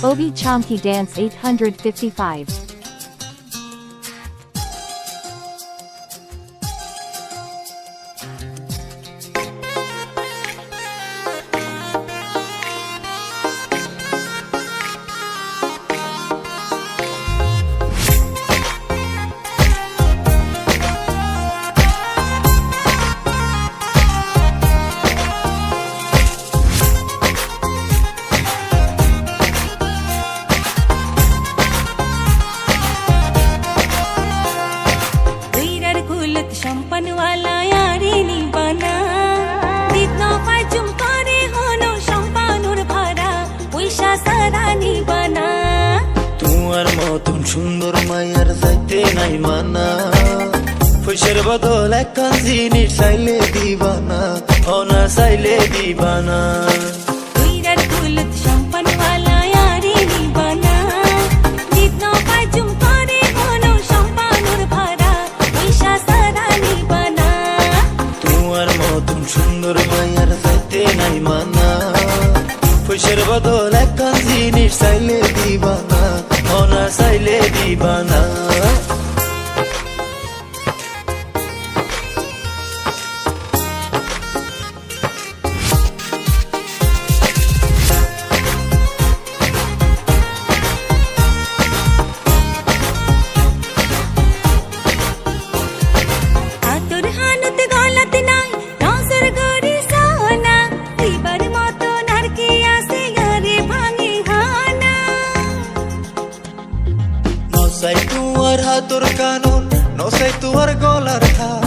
Obi Chomki Dance 855. সম্পন্ন वाला यारी नी बना दिनो पाजुम करे होनो সম্পানুর ভরা পয়সা সারা নি বানা তোমার মতন সুন্দর মায়ার যাইতে নাই মানা পয়সার বদল একখান জিনিস চাইলে দিবানা অনা চাইলে দিবানা তুইরার কুলত সম্পন্ন वाला यारी नी बना दिनो पाजुম করে होनो সম্পানুর ভরা পয়সা সুন্দর মায়ার যাইতে নাই মানা পয়সার বদল একখান জিনিস চাইলে দিবানা অনা চাইলে দিবানা নসাই তোমার হাতর কানুন নসাই তোমার গলার হার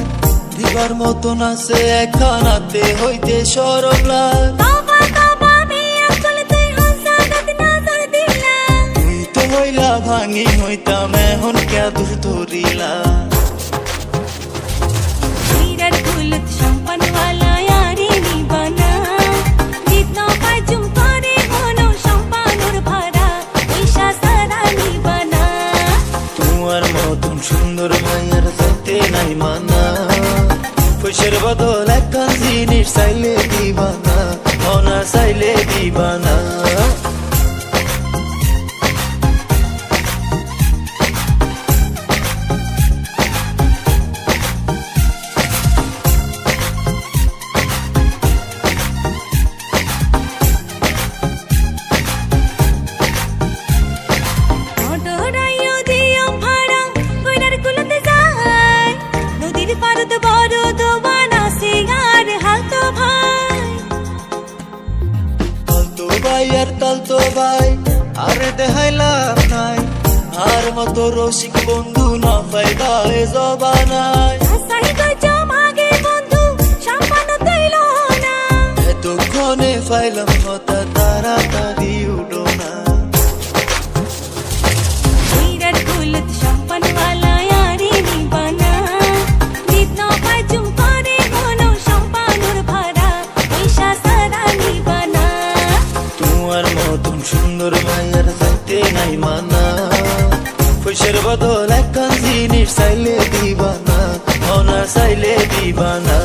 দিবার মতন আছে একখানাতে হইতে সরম লাগ তুই তো হইলা ভাঙি হইতাম এখন কে দূর ধরিলা সম্পন্ন वाला यारी नी बना दिनो पाजुम करे होनो সম্পানুর ভরা পয়সা সারা নি বানা তোমার মতন সুন্দর মায়ার যাইতে নাই মানা পয়সার বদল একখান জিনিস চাইলে দিবানা অনা চাইলে দিবানা আর তালতো ভাই আরে দেখাইলাম নাই আর মতো রসিক বন্ধু না পাইবা এ জবানায় এতক্ষণে পাইলাম হতা তাড়াতাড়ি উঠো না সম্পন্ন वाला यारी नी बना दिनो पाजुम करे होनो সম্পানুর ভরা পয়সা সারা নি বানা তোমার মতন সুন্দর মায়ার যাইতে নাই মানা পয়সার বদল একখান জিনিস চাইলে দিবানা অনা চাইলে দিবানা